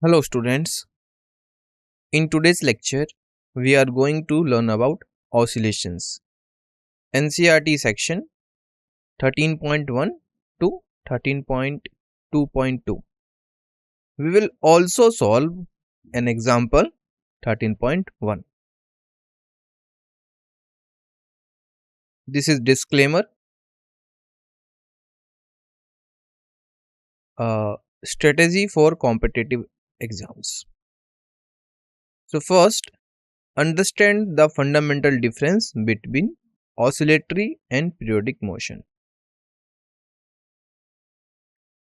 Hello students, in today's lecture we are going to learn about oscillations, NCERT section 13.1 to 13.2.2. We will also solve an example 13.1. This is disclaimer. Strategy for competitive exams. So first, understand the fundamental difference between oscillatory and periodic motion.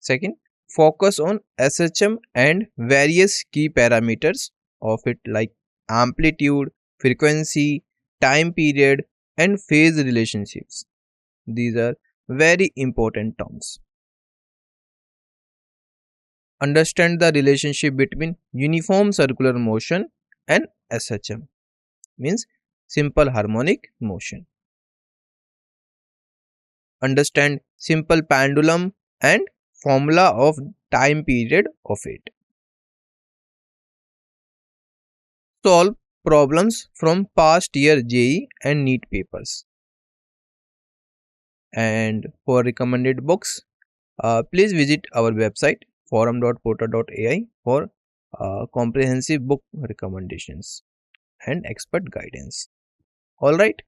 Second, focus on SHM and various key parameters of it like amplitude, frequency, time period and phase relationships. These are very important terms. Understand the relationship between uniform circular motion and SHM, means simple harmonic motion. Understand simple pendulum and formula of time period of it. Solve problems from past year JEE and NEET papers. And for recommended books, please visit our website forum.porter.ai for comprehensive book recommendations and expert guidance. Alright.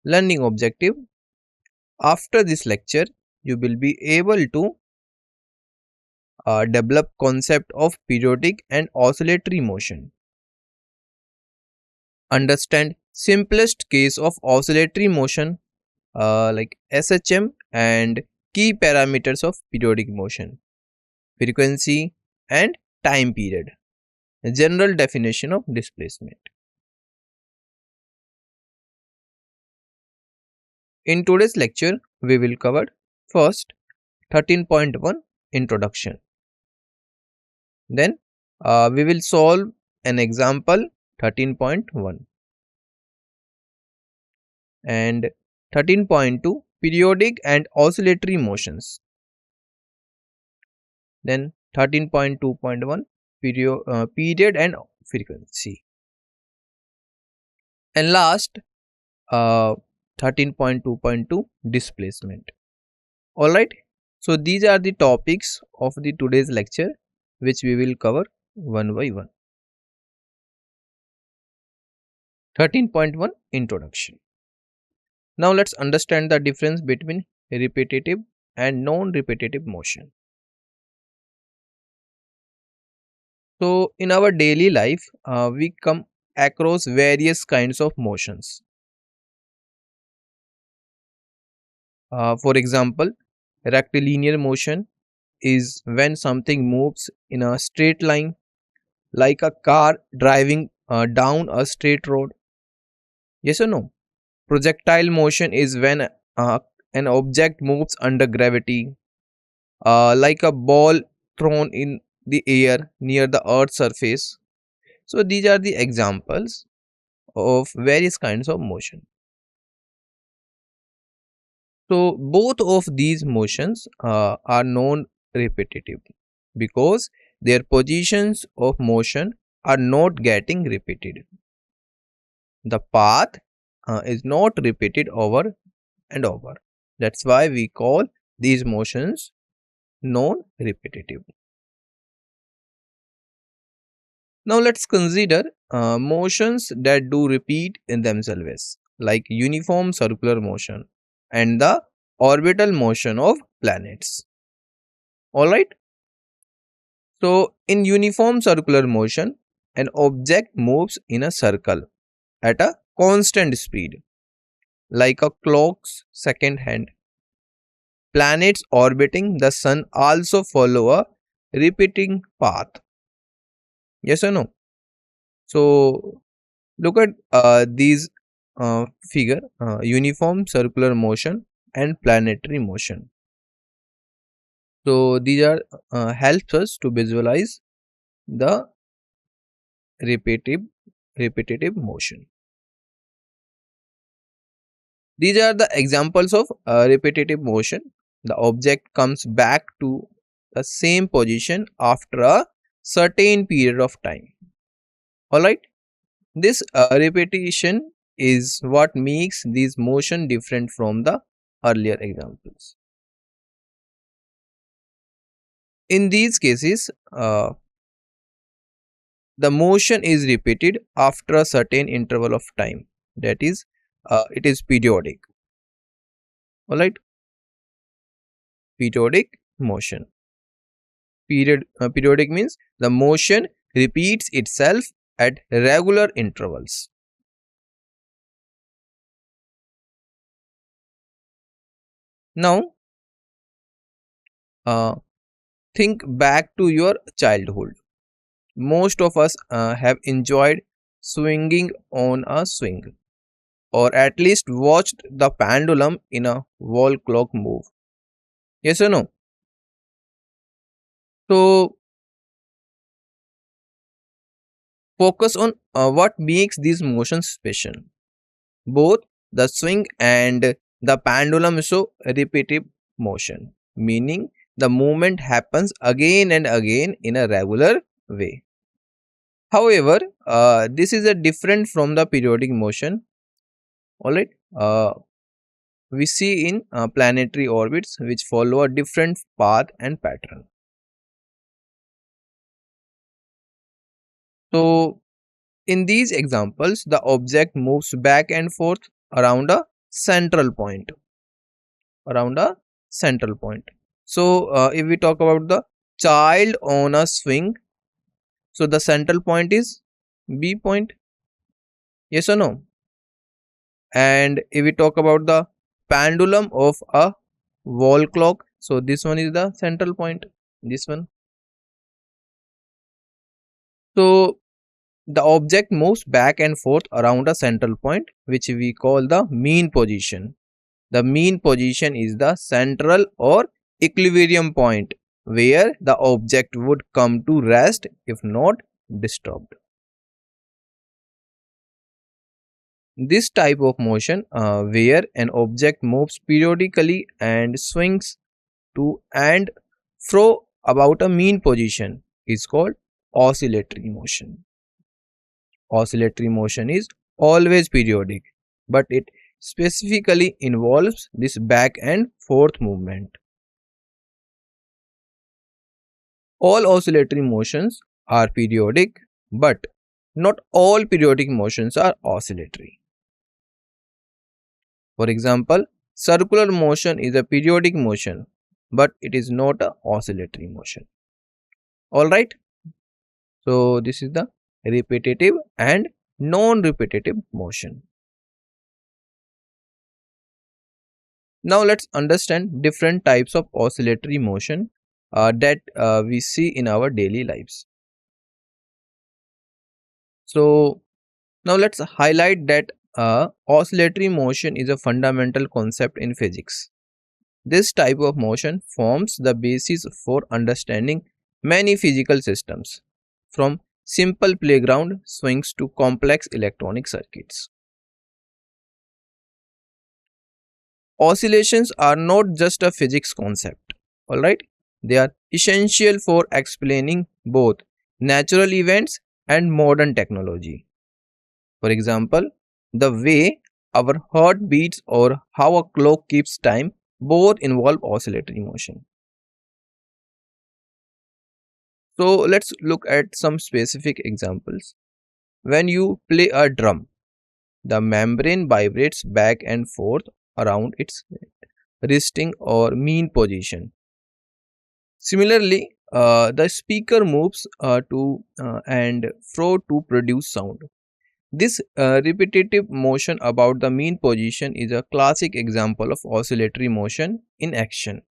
Learning objective. After this lecture, you will be able to develop concept of periodic and oscillatory motion. Understand simplest case of oscillatory motion like SHM and key parameters of periodic motion, frequency and time period, general definition of displacement. In today's lecture, we will cover first 13.1 introduction. Then we will solve an example 13.1 and 13.2 periodic and oscillatory motions. Then 13.2.1 period and frequency. And last 13.2.2 displacement. Alright, so these are the topics of the today's lecture which we will cover one by one. 13.1 introduction. Now let's understand the difference between repetitive and non-repetitive motion. So in our daily life, we come across various kinds of motions. For example, rectilinear motion is when something moves in a straight line, like a car driving down a straight road. Yes or no? Projectile motion is when an object moves under gravity, like a ball thrown in the air near the earth's surface. So these are the examples of various kinds of motion. So both of these motions are non-repetitive because their positions of motion are not getting repeated. The path is not repeated over and over. That's why we call these motions non-repetitive. Now let's consider motions that do repeat in themselves, like uniform circular motion and the orbital motion of planets. Alright. So in uniform circular motion, an object moves in a circle at a constant speed, like a clock's second hand. Planets orbiting the sun also follow a repeating path. Yes or no? So look at these figure, uniform circular motion and planetary motion. So these are helps us to visualize the repetitive motion. These are the examples of repetitive motion. The object comes back to the same position after a certain period of time. Alright, this repetition is what makes this motion different from the earlier examples. In these cases, the motion is repeated after a certain interval of time, that is, it is periodic. Alright, periodic motion. Periodic means the motion repeats itself at regular intervals. Now, think back to your childhood. Most of us have enjoyed swinging on a swing, or at least watched the pendulum in a wall clock move. Yes or no? So, focus on what makes these motions special. Both the swing and the pendulum show repetitive motion, meaning the movement happens again and again in a regular way. However, this is a different from the periodic motion. Alright, we see in planetary orbits which follow a different path and pattern. So, in these examples, the object moves back and forth around a central point. So, if we talk about the child on a swing, so the central point is B point. Yes or no? And if we talk about the pendulum of a wall clock, so this one is the central point, this one. So the object moves back and forth around a central point, which we call the mean position. The mean position is the central or equilibrium point where the object would come to rest if not disturbed. This type of motion, where an object moves periodically and swings to and fro about a mean position, is called oscillatory motion. Oscillatory motion is always periodic, but it specifically involves this back and forth movement. All oscillatory motions are periodic, but not all periodic motions are oscillatory. For example, circular motion is a periodic motion, but it is not an oscillatory motion. Alright, so this is the repetitive and non-repetitive motion. Now let's understand different types of oscillatory motion that we see in our daily lives. So now let's highlight that oscillatory motion is a fundamental concept in physics. This type of motion forms the basis for understanding many physical systems, from simple playground swings to complex electronic circuits. Oscillations are not just a physics concept, alright? They are essential for explaining both natural events and modern technology. For example, the way our heart beats or how a clock keeps time both involve oscillatory motion. So let's look at some specific examples. When you play a drum, the membrane vibrates back and forth around its resting or mean position. Similarly, the speaker moves to and fro to produce sound. This repetitive motion about the mean position is a classic example of oscillatory motion in action.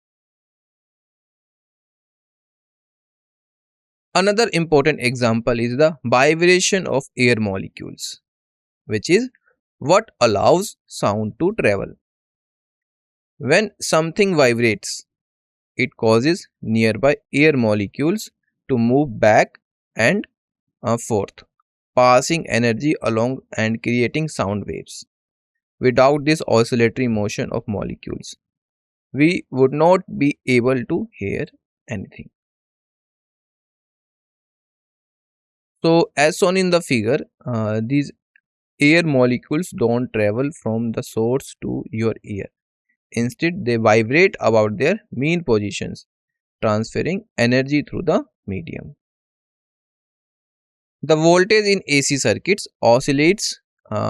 Another important example is the vibration of air molecules, which is what allows sound to travel. When something vibrates, it causes nearby air molecules to move back and forth, passing energy along and creating sound waves. Without this oscillatory motion of molecules, we would not be able to hear anything. So as shown in the figure, these air molecules don't travel from the source to your ear. Instead, they vibrate about their mean positions, transferring energy through the medium. The voltage in AC circuits oscillates,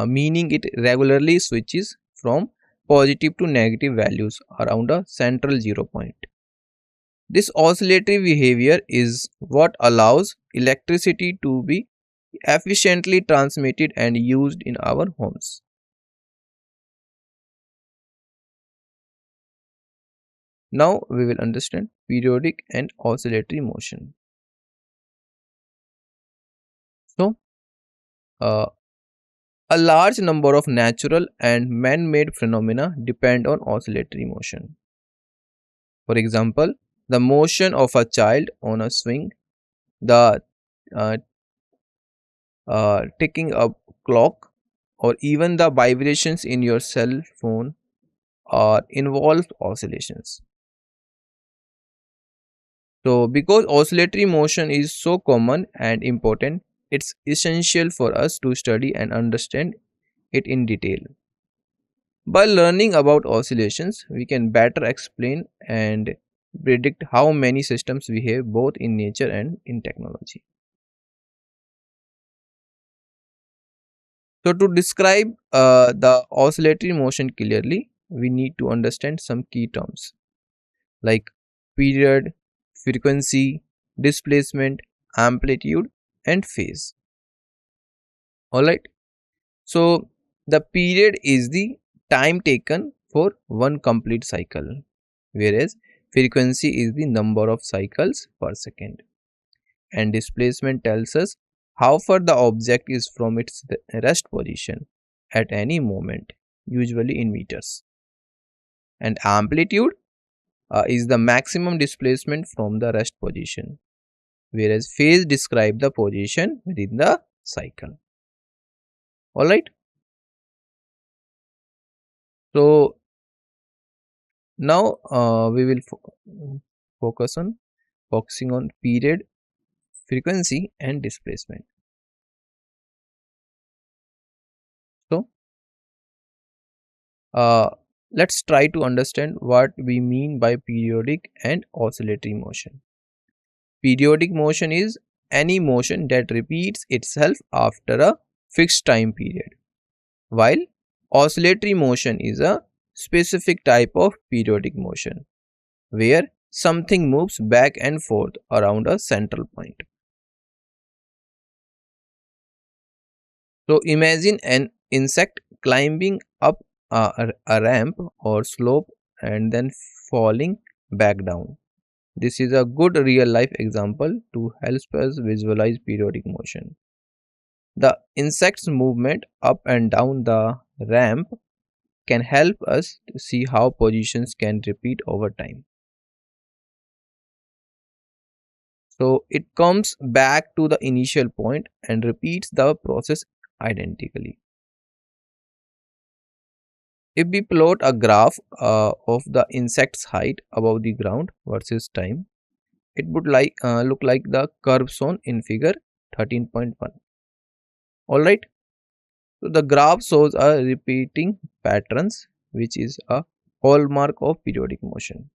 meaning it regularly switches from positive to negative values around a central 0 point. This oscillatory behavior is what allows electricity to be efficiently transmitted and used in our homes. Now we will understand periodic and oscillatory motion. So, uh, a large number of natural and man-made phenomena depend on oscillatory motion. For example, the motion of a child on a swing, the uh, ticking a clock, or even the vibrations in your cell phone are involved oscillations. So, because oscillatory motion is so common and important, it's essential for us to study and understand it in detail. By learning about oscillations, we can better explain and predict how many systems behave both in nature and in technology. So, to describe the oscillatory motion clearly, we need to understand some key terms like period, frequency, displacement, amplitude, and phase. Alright. So, the period is the time taken for one complete cycle, whereas frequency is the number of cycles per second, and displacement tells us how far the object is from its rest position at any moment, usually in meters. And amplitude is the maximum displacement from the rest position, whereas phase describes the position within the cycle. Alright. So now we will focus on focusing on period, frequency, and displacement. So let's try to understand what we mean by periodic and oscillatory motion. Periodic motion is any motion that repeats itself after a fixed time period, while oscillatory motion is a specific type of periodic motion where something moves back and forth around a central point. So imagine an insect climbing up a ramp or slope and then falling back down. This is a good real life example to help us visualize periodic motion. The insect's movement up and down the ramp can help us to see how positions can repeat over time. So it comes back to the initial point and repeats the process identically. If we plot a graph of the insect's height above the ground versus time, it would look like the curve shown in figure 13.1. Alright, so the graph shows a repeating patterns, which is a hallmark of periodic motion.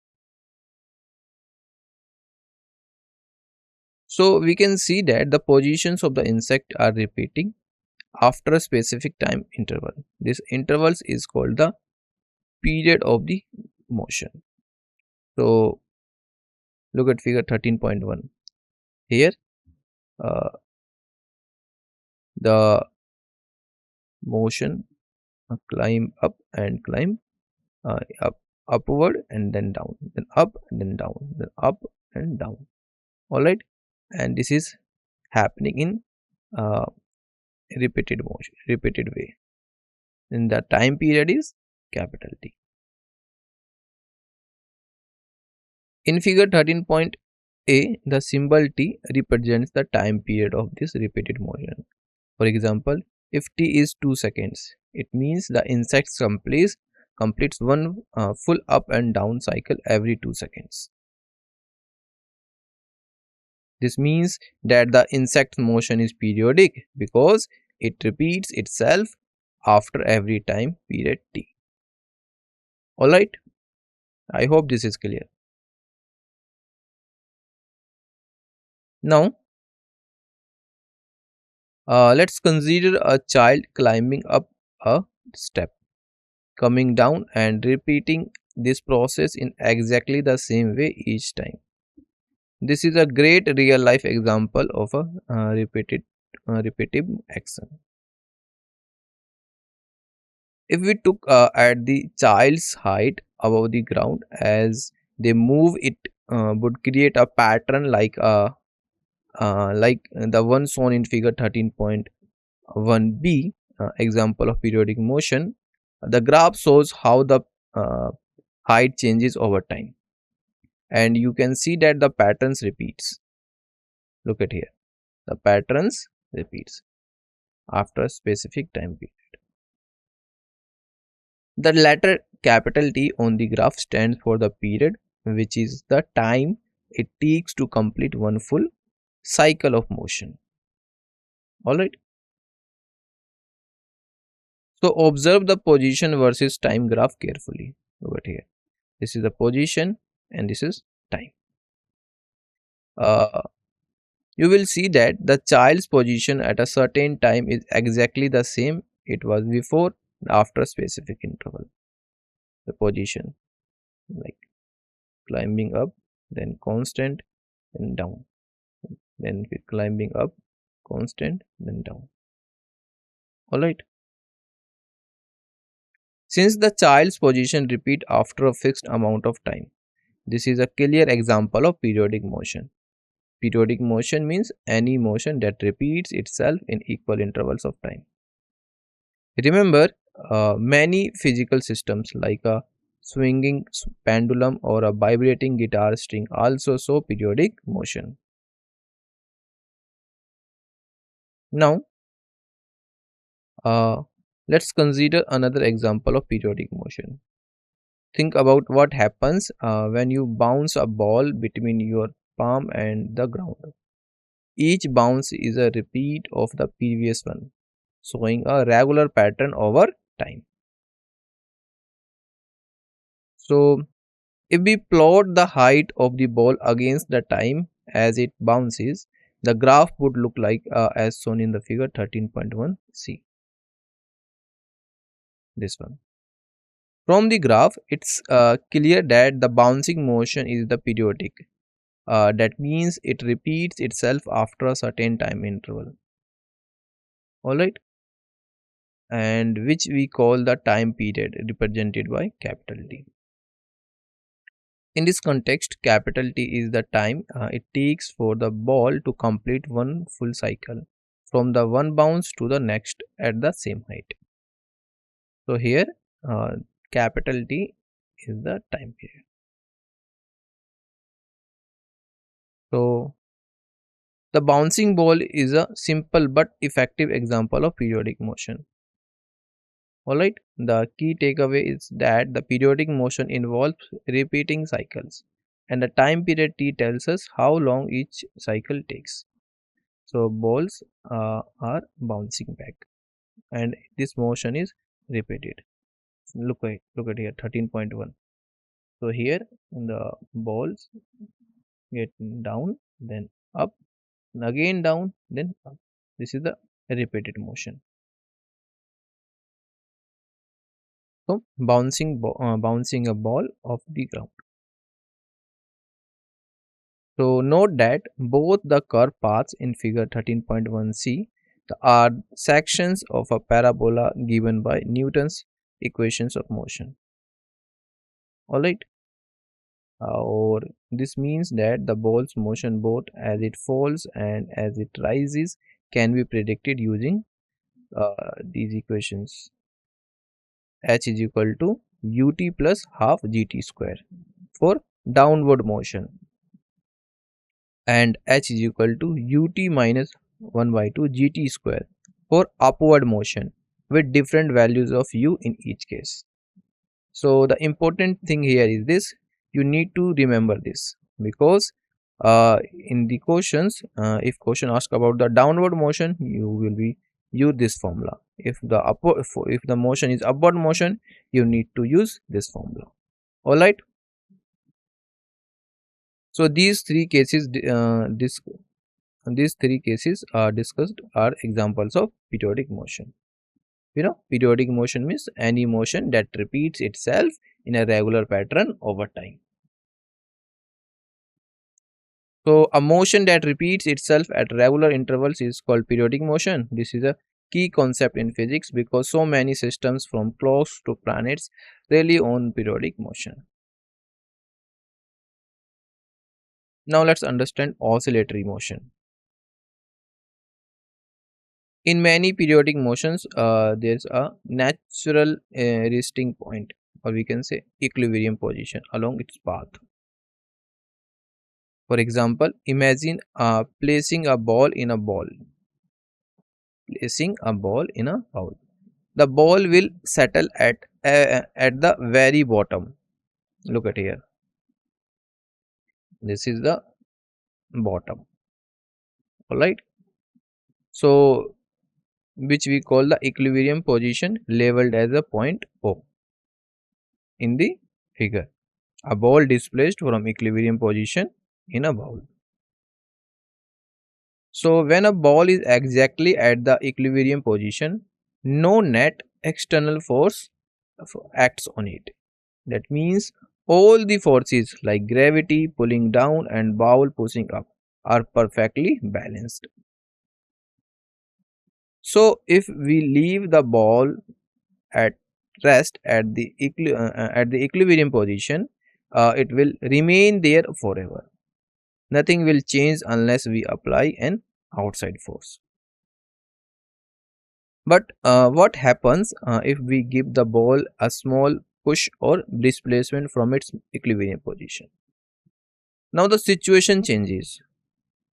So we can see that the positions of the insect are repeating after a specific time interval. This intervals is called the period of the motion. So look at figure 13.1. Here the motion climb up and climb upward and then down, then up and then down, then up and down. All right, and this is happening in repeated motion, repeated way. And the time period is capital T. In figure 13.a, the symbol T represents the time period of this repeated motion. For example, if T is 2 seconds, it means the insect completes one full up and down cycle every 2 seconds. This means that the insect motion is periodic because it repeats itself after every time period t. Alright, I hope this is clear. Now, let's consider a child climbing up a step, coming down and repeating this process in exactly the same way each time. This is a great real life example of a repetitive action. If we took at the child's height above the ground as they move, it would create a pattern like the one shown in figure 13.1b, example of periodic motion. The graph shows how the uh, height changes over time, and you can see that the patterns repeats. Look at here, the patterns repeats after a specific time period. The letter capital T on the graph stands for the period, which is the time it takes to complete one full cycle of motion. Alright. So observe the position versus time graph carefully. Look at here. This is the position and this is time. You will see that the child's position at a certain time is exactly the same it was before after a specific interval. The position, like climbing up, then constant, then down, then climbing up, constant, then down. Alright. Since the child's position repeat after a fixed amount of time, this is a clear example of periodic motion. Periodic motion means any motion that repeats itself in equal intervals of time. Remember, many physical systems like a swinging pendulum or a vibrating guitar string also show periodic motion. Now, let's consider another example of periodic motion. Think about what happens when you bounce a ball between your palm and the ground. Each bounce is a repeat of the previous one, showing a regular pattern over time. So, if we plot the height of the ball against the time as it bounces, the graph would look like as shown in the figure 13.1c. This one. From the graph, it's clear that the bouncing motion is the periodic. That means it repeats itself after a certain time interval. Alright, and which we call the time period, represented by capital T. In this context, capital T is the time it takes for the ball to complete one full cycle from the one bounce to the next at the same height. So here capital T is the time period. So the bouncing ball is a simple but effective example of periodic motion. Alright, the key takeaway is that the periodic motion involves repeating cycles, and the time period T tells us how long each cycle takes. So balls are bouncing back, and this motion is repeated. Look at here 13.1. So here the balls get down, then up, and again down, then up. This is the repeated motion. So bouncing a ball off the ground. So note that both the curve paths in figure 13.1c are sections of a parabola given by Newton's equations of motion. Alright, or this means that the ball's motion both as it falls and as it rises can be predicted using these equations. H is equal to ut plus half gt square for downward motion, and h is equal to ut minus 1 by 2 gt square for upward motion, with different values of u in each case. So the important thing here is this: you need to remember this, because In the questions, if question ask about the downward motion, you will be use this formula. If the motion is upward motion, you need to use this formula. All right. So these three cases are discussed are examples of periodic motion. Periodic motion means any motion that repeats itself in a regular pattern over time. So a motion that repeats itself at regular intervals is called periodic motion. This is a key concept in physics because so many systems from clocks to planets rely on periodic motion. Now let's understand oscillatory motion. In many periodic motions, there's a natural resting point, or we can say equilibrium position along its path. For example, imagine placing a ball in a bowl. Placing a ball in a bowl. The ball will settle at the very bottom. Look at here. This is the bottom. All right. So, which we call the equilibrium position, labeled as a point O in the figure. A ball displaced from equilibrium position in a bowl. So when a ball is exactly at the equilibrium position, no net external force acts on it. That means all the forces like gravity pulling down and bowl pushing up are perfectly balanced. So if we leave the ball at rest at the equilibrium position, it will remain there forever. Nothing will change unless we apply an outside force. But what happens if we give the ball a small push or displacement from its equilibrium position? Now the situation changes.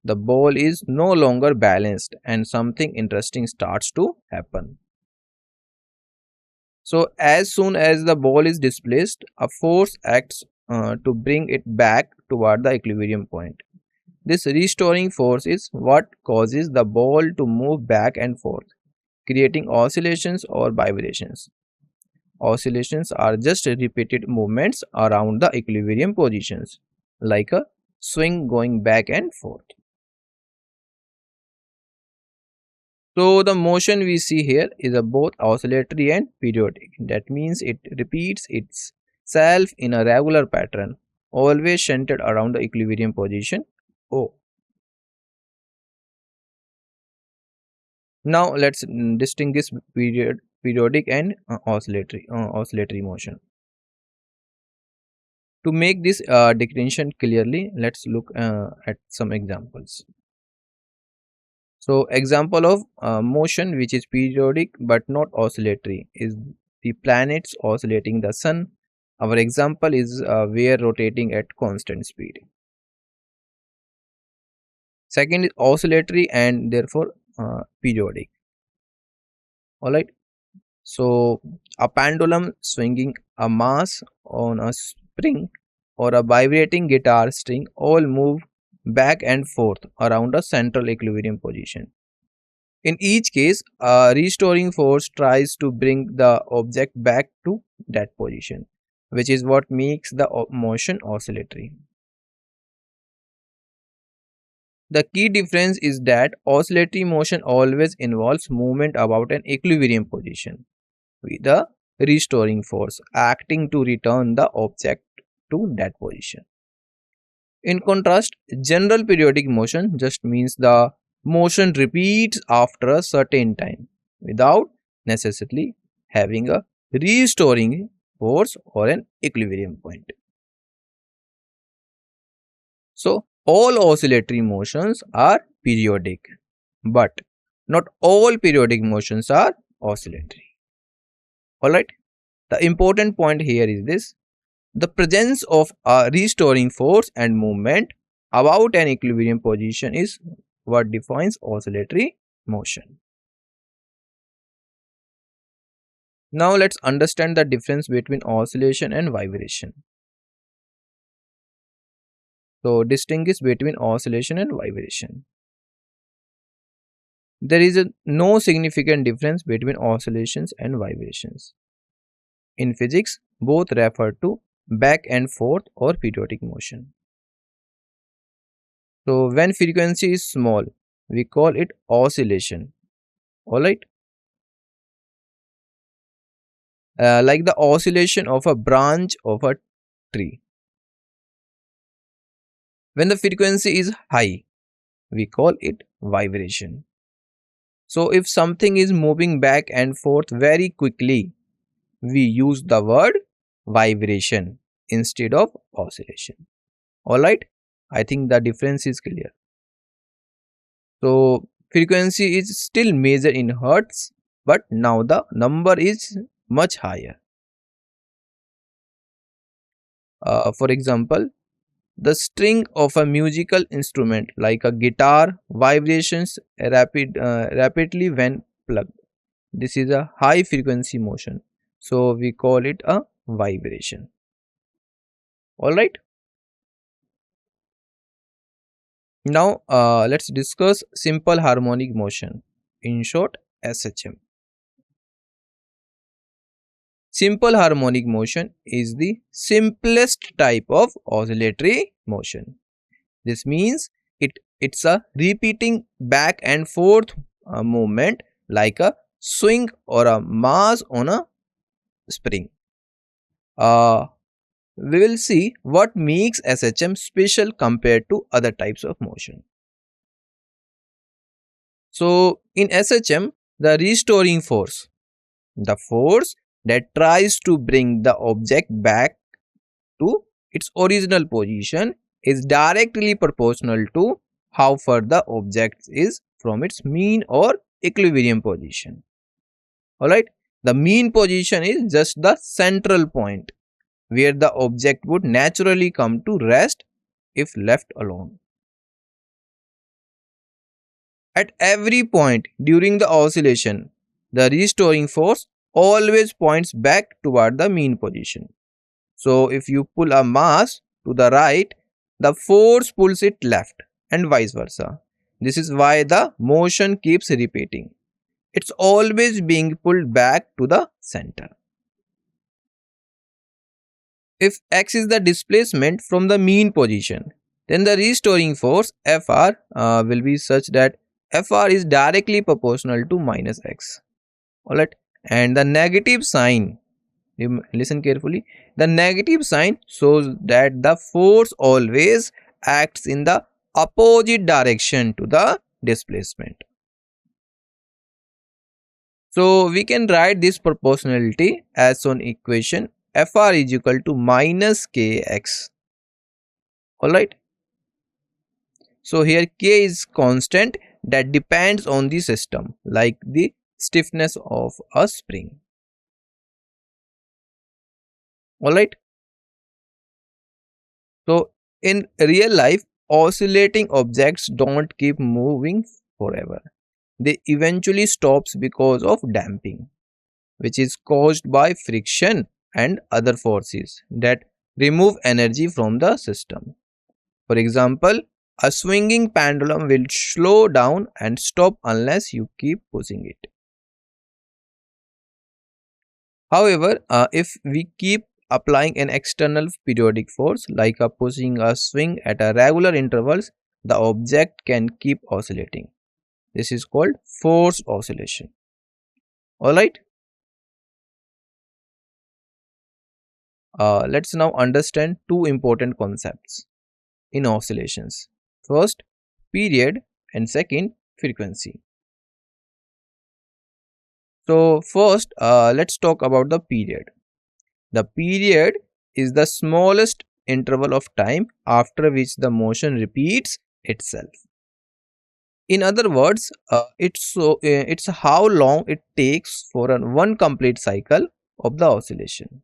The ball is no longer balanced and something interesting starts to happen. So as soon as the ball is displaced, a force acts to bring it back toward the equilibrium point. This restoring force is what causes the ball to move back and forth, creating oscillations or vibrations. Oscillations are just repeated movements around the equilibrium positions, like a swing going back and forth. So the motion we see here is both oscillatory and periodic. That means it repeats itself in a regular pattern, always centered around the equilibrium position O. Now let's distinguish periodic and oscillatory motion. To make this distinction clearly, let's look at some examples. So example of motion which is periodic but not oscillatory is the planets oscillating the sun. Our example is we are rotating at constant speed. Second is oscillatory and therefore periodic. Alright. So a pendulum swinging a mass on a spring or a vibrating guitar string all move back and forth around a central equilibrium position. In each case, a restoring force tries to bring the object back to that position, which is what makes the motion oscillatory. The key difference is that oscillatory motion always involves movement about an equilibrium position, with the restoring force acting to return the object to that position. In contrast, general periodic motion just means the motion repeats after a certain time without necessarily having a restoring force or an equilibrium point. So, all oscillatory motions are periodic, but not all periodic motions are oscillatory. Alright, the important point here is this: the presence of a restoring force and movement about an equilibrium position is what defines oscillatory motion. Now let's understand the difference between oscillation and vibration. So distinguish between oscillation and vibration. There is no significant difference between oscillations and vibrations. In physics, both refer to back and forth or periodic motion. So when frequency is small, we call it oscillation. Alright? Like the oscillation of a branch of a tree. When the frequency is high, we call it vibration. So if something is moving back and forth very quickly, we use the word vibration instead of oscillation. Alright, I think the difference is clear. So frequency is still measured in hertz, but now the number is much higher. For example, the string of a musical instrument like a guitar vibrations rapidly when plugged. This is a high frequency motion, so we call it a vibration. Alright. Now let's discuss simple harmonic motion, in short SHM. Simple harmonic motion is the simplest type of oscillatory motion. This means it's a repeating back and forth movement like a swing or a mass on a spring. We will see what makes SHM special compared to other types of motion. So in SHM, the restoring force, the force that tries to bring the object back to its original position, is directly proportional to how far the object is from its mean or equilibrium position. Alright, the mean position is just the central point where the object would naturally come to rest if left alone. At every point during the oscillation, the restoring force always points back toward the mean position. So if you pull a mass to the right, the force pulls it left and vice versa. This is why the motion keeps repeating. It's always being pulled back to the center. If x is the displacement from the mean position, then the restoring force Fr will be such that Fr is directly proportional to minus x. Alright, and the negative sign, listen carefully, the negative sign shows that the force always acts in the opposite direction to the displacement. So we can write this proportionality as on equation Fr is equal to minus kx. Alright. So here k is constant that depends on the system, like the stiffness of a spring. Alright. So in real life, oscillating objects don't keep moving forever. They eventually stops because of damping, which is caused by friction and other forces that remove energy from the system. For example, a swinging pendulum will slow down and stop unless you keep pushing it. However, if we keep applying an external periodic force like pushing a swing at a regular intervals, the object can keep oscillating. This is called forced oscillation. Alright. Let's now understand two important concepts in oscillations. First, period, and second, frequency. So first, let's talk about the period. The period is the smallest interval of time after which the motion repeats itself. In other words, it's how long it takes for one complete cycle of the oscillation.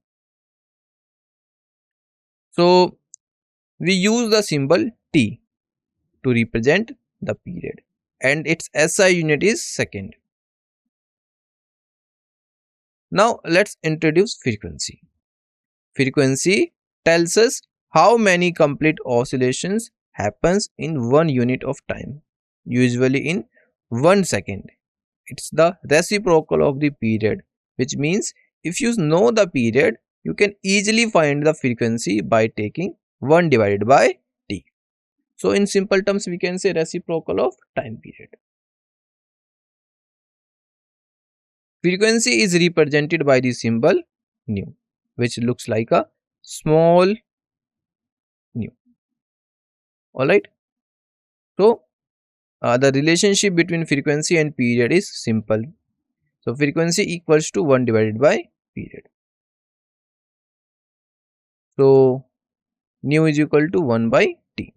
So we use the symbol T to represent the period, and its SI unit is second. Now let's introduce frequency. Frequency tells us How many complete oscillations happens in 1 unit of time? Usually in 1 second. It's the reciprocal of the period, which means if you know the period, you can easily find the frequency by taking 1 divided by t. So in simple terms, we can say reciprocal of time period. Frequency is represented by the symbol nu, which looks like a small nu. Alright. So the relationship between frequency and period is simple. So frequency equals to 1 divided by period. So nu is equal to 1 by t.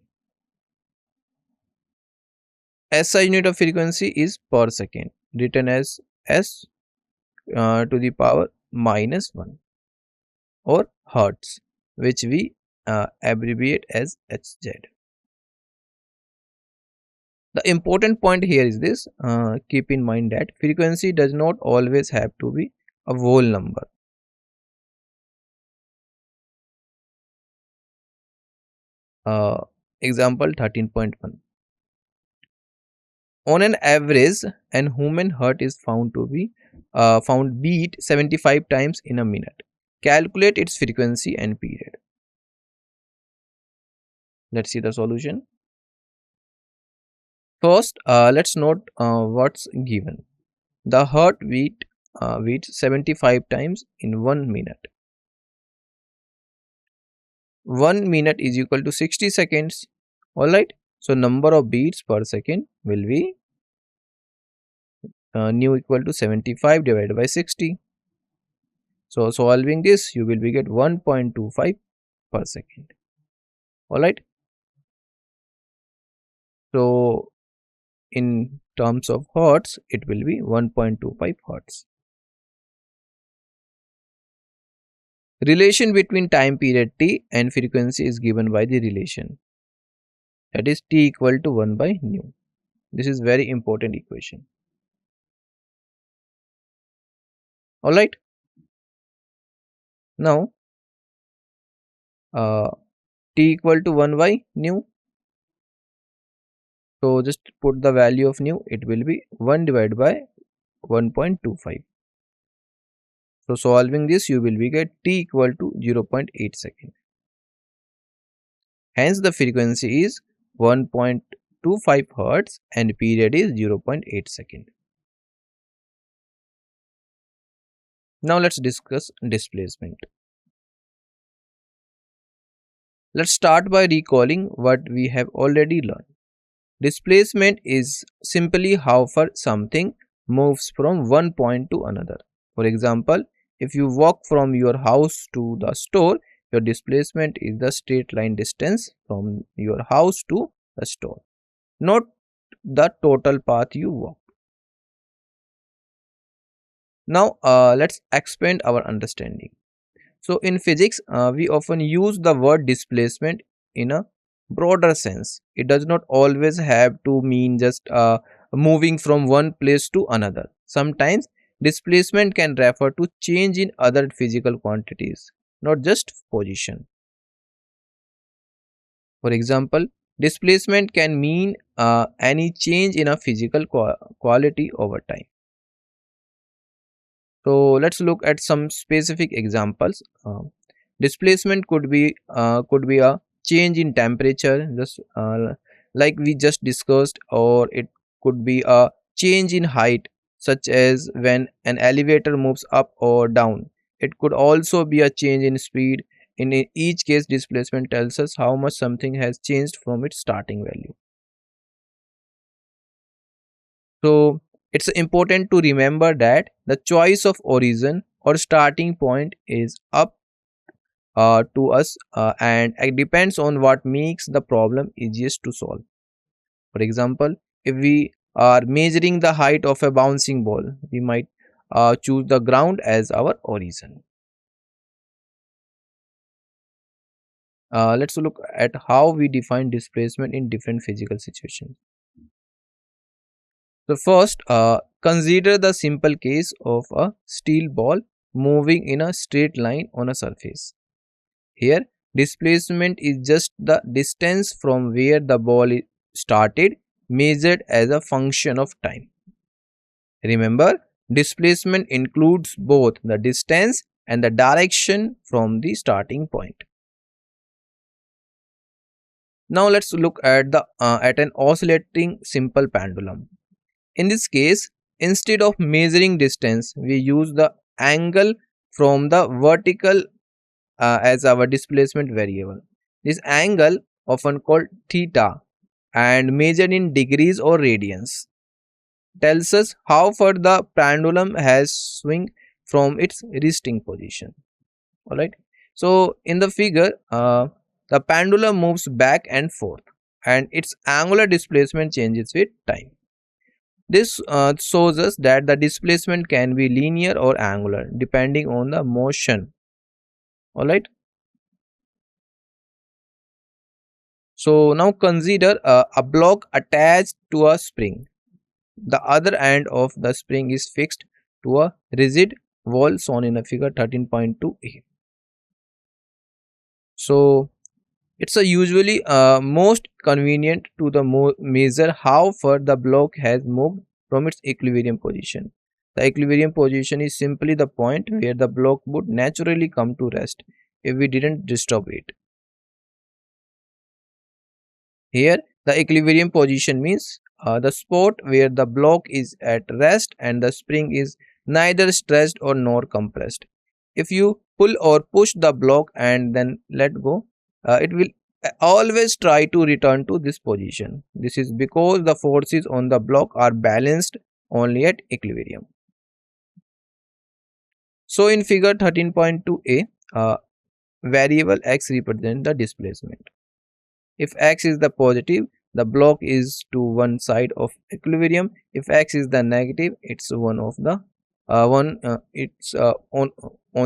SI unit of frequency is per second, written as S to the power minus 1, or hertz, which we abbreviate as Hz. The important point here is this, keep in mind that frequency does not always have to be a whole number. Example 13.1. On an average, an human heart is found to be found beat 75 times in a minute. Calculate its frequency and period. Let's see the solution. First, let's note what's given. The heart beats 75 times in 1 minute. 1 minute is equal to 60 seconds. Alright. So number of beats per second will be nu equal to 75 divided by 60. So solving this, you will be get 1.25 per second. Alright. So in terms of hertz, it will be 1.25 hertz. Relation between time period t and frequency is given by the relation, that is t equal to 1 by nu. This is very important equation. Alright. Now t equal to 1 by nu. So just put the value of nu, it will be 1 divided by 1.25. So solving this, you will be get t equal to 0.8 second. Hence the frequency is 1.25 hertz and period is 0.8 second. Now let's discuss displacement. Let's start by recalling what we have already learned. Displacement is simply how far something moves from one point to another. For example, if you walk from your house to the store, your displacement is the straight line distance from your house to the store, not the total path you walk. Now let's expand our understanding. So in physics, we often use the word displacement in a broader sense. It does not always have to mean just moving from one place to another. Sometimes displacement can refer to change in other physical quantities, not just position. For example, displacement can mean any change in a physical quality over time. So let's look at some specific examples. Displacement could be a change in temperature, just like we just discussed, or it could be a change in height, such as when an elevator moves up or down. It could also be a change in speed. In each case, displacement tells us how much something has changed from its starting value. So it's important to remember that the choice of origin or starting point is up to us, and it depends on what makes the problem easiest to solve. For example, if we are measuring the height of a bouncing ball, we might choose the ground as our origin. Let's look at how we define displacement in different physical situations. So first, consider the simple case of a steel ball moving in a straight line on a surface. Here, displacement is just the distance from where the ball started, measured as a function of time. Remember, displacement includes both the distance and the direction from the starting point. Now let's look at an oscillating simple pendulum. In this case, instead of measuring distance, we use the angle from the vertical as our displacement variable. This angle, often called theta and measured in degrees or radians, tells us how far the pendulum has swung from its resting position. Alright. So in the figure, the pendulum moves back and forth and its angular displacement changes with time. This shows us that the displacement can be linear or angular depending on the motion. Alright. So now consider a block attached to a spring. The other end of the spring is fixed to a rigid wall shown in a figure 13.2a. So it's usually most convenient to the measure how far the block has moved from its equilibrium position. The equilibrium position is simply the point where the block would naturally come to rest if we didn't disturb it. Here, the equilibrium position means the spot where the block is at rest and the spring is neither stressed or nor compressed. If you pull or push the block and then let go, it will always try to return to this position. This is because the forces on the block are balanced only at equilibrium. So in figure 13.2a, variable x represents the displacement. If x is the positive, the block is to one side of equilibrium. If x is the negative, it's one of the on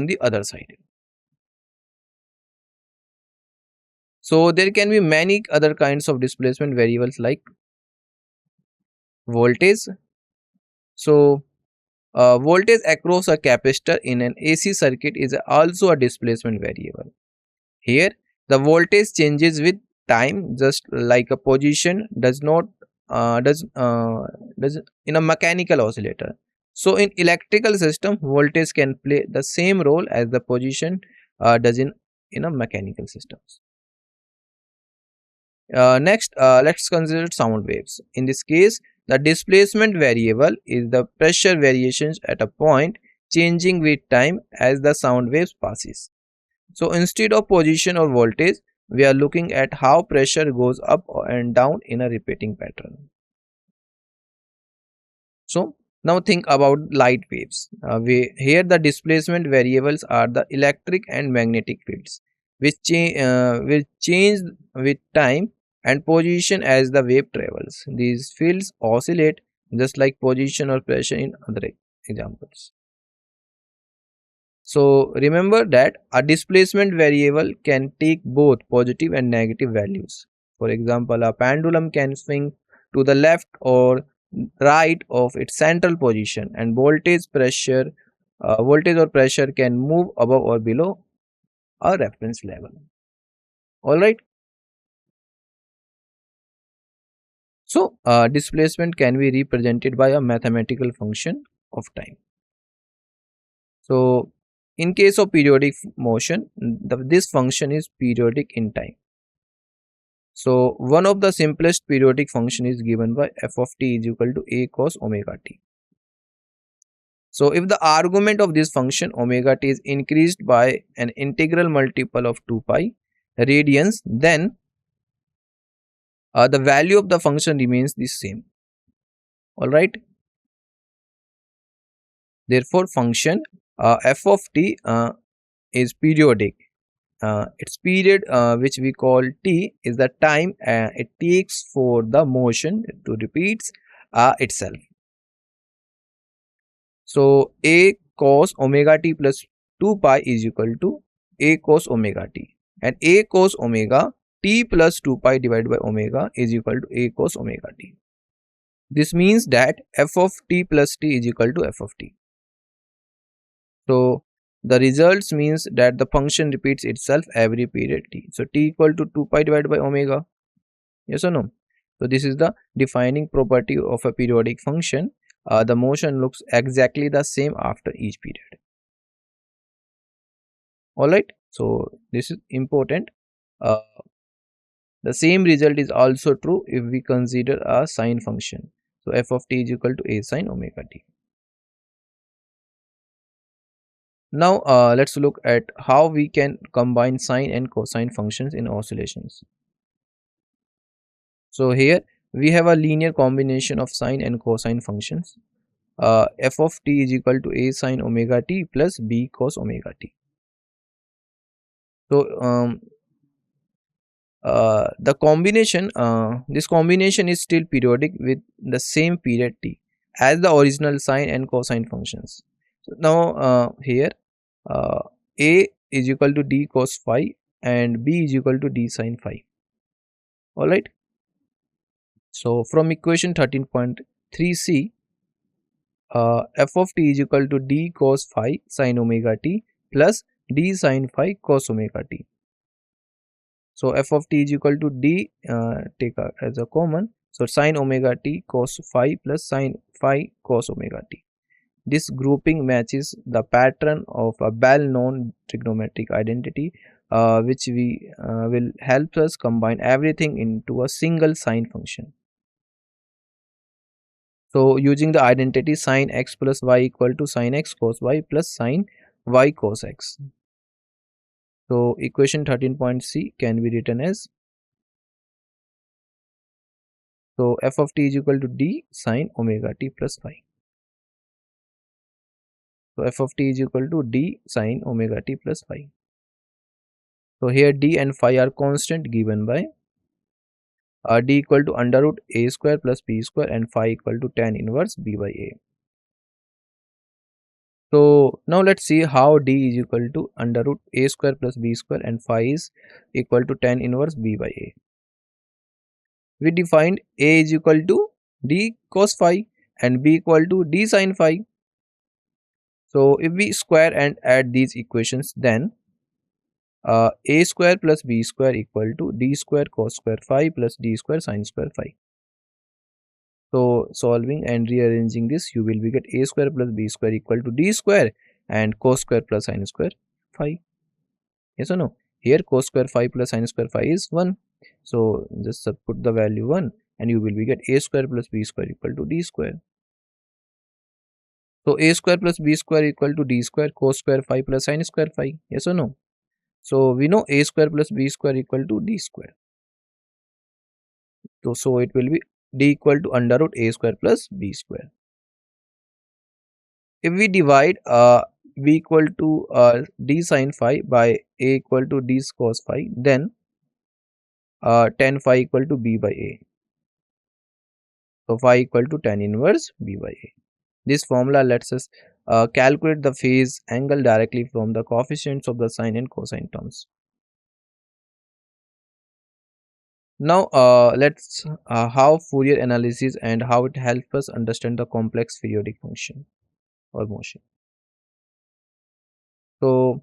the other side. So there can be many other kinds of displacement variables like voltage. So voltage across a capacitor in an AC circuit is also a displacement variable. Here the voltage changes with time, just like a position does in a mechanical oscillator. So in electrical system, voltage can play the same role as the position does in a mechanical systems. Next, let's consider sound waves. In this case, the displacement variable is the pressure variations at a point changing with time as the sound waves passes. So instead of position or voltage, we are looking at how pressure goes up and down in a repeating pattern. So now think about light waves. Here the displacement variables are the electric and magnetic fields, which will change with time and position as the wave travels. These fields oscillate just like position or pressure in other examples. So remember that a displacement variable can take both positive and negative values. For example, a pendulum can swing to the left or right of its central position, and voltage or pressure can move above or below a reference level. Alright. So displacement can be represented by a mathematical function of time. So in case of periodic motion, this function is periodic in time. So one of the simplest periodic function is given by f of t is equal to a cos omega t. So if the argument of this function omega t is increased by an integral multiple of 2 pi radians, then the value of the function remains the same. Alright. Therefore function f of t is periodic. Its period, which we call t, is the time it takes for the motion to repeat itself. So a cos omega t plus 2 pi is equal to a cos omega t, and a cos omega t plus 2 pi divided by omega is equal to a cos omega t. This means that f of t plus t is equal to f of t. So The results means that the function repeats itself every period t. So t equal to 2 pi divided by omega. Yes or no? So this is the defining property of a periodic function. The motion looks exactly the same after each period. Alright. So this is important. Uh, the same result is also true if we consider a sine function. So f of t is equal to a sine omega t. Now let's look at how we can combine sine and cosine functions in oscillations. So here we have a linear combination of sine and cosine functions. F of t is equal to a sine omega t plus b cos omega t. So this combination is still periodic with the same period t as the original sine and cosine functions. So now here uh, a is equal to d cos phi and b is equal to d sin phi. Alright. So from equation 13.3c, f of t is equal to d cos phi sin omega t plus d sin phi cos omega t. So f of t is equal to d, take as a common, so sin omega t cos phi plus sin phi cos omega t. This grouping matches the pattern of a well-known trigonometric identity, which we will help us combine everything into a single sine function. So using the identity sin x plus y equal to sin x cos y plus sin y cos x. So equation 13.c can be written as, so f of t is equal to d sin omega t plus phi. So f of t is equal to d sin omega t plus phi. So here d and phi are constant given by d equal to under root a square plus b square and phi equal to tan inverse b by a. So now let's see how d is equal to under root a square plus b square and phi is equal to tan inverse b by a. We defined a is equal to d cos phi and b equal to d sin phi. So if we square and add these equations, then a square plus b square equal to d square cos square phi plus d square sin square phi. So solving and rearranging this, you will be get a square plus b square equal to d square and cos square plus sin square phi. Yes or no? Here cos square phi plus sin square phi is 1. So just put the value 1 and you will be get a square plus b square equal to d square. So a square plus b square equal to d square cos square phi plus sin square phi. Yes or no? So we know a square plus b square equal to d square. So it will be d equal to under root a square plus b square. If we divide b equal to d sin phi by a equal to d cos phi, then tan phi equal to b by a. So phi equal to tan inverse b by a. This formula lets us calculate the phase angle directly from the coefficients of the sine and cosine terms. Now let's how Fourier analysis and how it helps us understand the complex periodic function or motion. So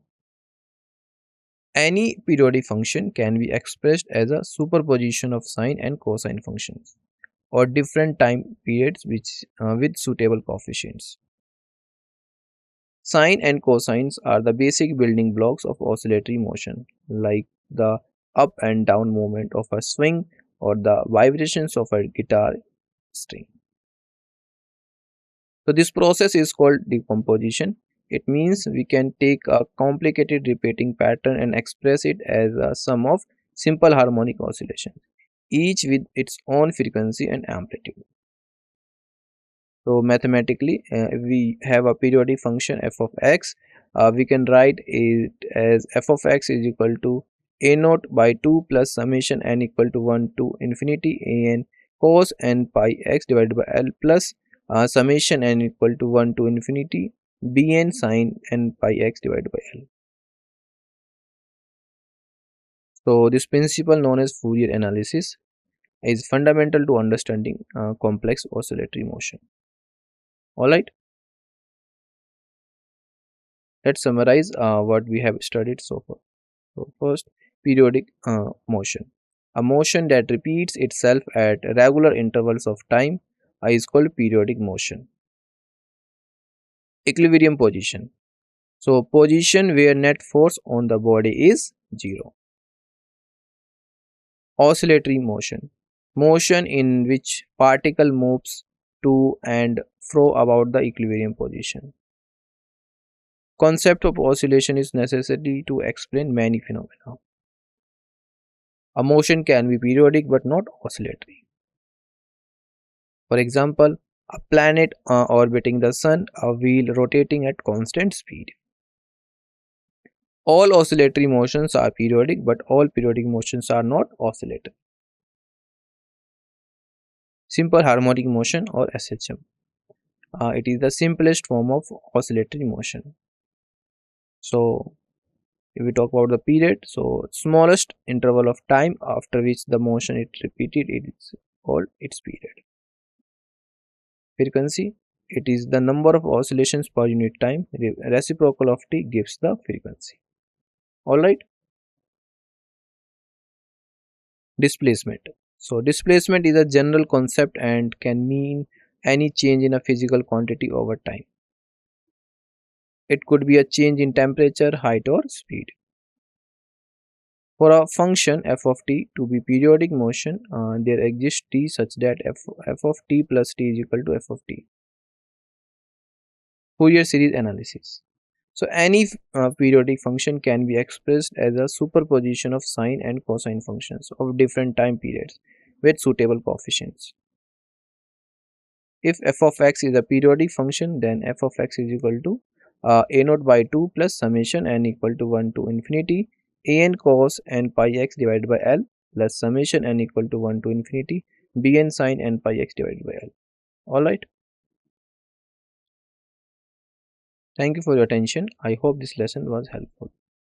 any periodic function can be expressed as a superposition of sine and cosine functions or different time periods with suitable coefficients. Sine and cosines are the basic building blocks of oscillatory motion, like the up and down movement of a swing or the vibrations of a guitar string. So this process is called decomposition. It means we can take a complicated repeating pattern and express it as a sum of simple harmonic oscillations, each with its own frequency and amplitude. So mathematically, if we have a periodic function f of x, we can write it as f of x is equal to a naught by 2 plus summation n equal to 1 to infinity a n cos n pi x divided by l plus summation n equal to 1 to infinity bn sin n pi x divided by l. So this principle known as Fourier analysis is fundamental to understanding complex oscillatory motion. Alright. Let's summarize what we have studied so far. So first, periodic motion. A motion that repeats itself at regular intervals of time is called periodic motion. Equilibrium position. So position where net force on the body is zero. Oscillatory motion. Motion in which particle moves to and fro about the equilibrium position. Concept of oscillation is necessary to explain many phenomena. A motion can be periodic but not oscillatory. For example, a planet orbiting the sun, a wheel rotating at constant speed. All oscillatory motions are periodic, but all periodic motions are not oscillatory. Simple harmonic motion or SHM. It is the simplest form of oscillatory motion. So, if we talk about the period, so smallest interval of time after which the motion is repeated, it is called its period. Frequency, it is the number of oscillations per unit time. Reciprocal of t gives the frequency. Alright. Displacement. So displacement is a general concept and can mean any change in a physical quantity over time. It could be a change in temperature, height or speed. For a function f of t to be periodic motion, there exists t such that f of t plus t is equal to f of t. Fourier series analysis. So any periodic function can be expressed as a superposition of sine and cosine functions of different time periods with suitable coefficients. If f of x is a periodic function, then f of x is equal to a naught by 2 plus summation n equal to 1 to infinity an cos n pi x divided by l plus summation n equal to 1 to infinity bn sin n pi x divided by l. Alright. Thank you for your attention. I hope this lesson was helpful.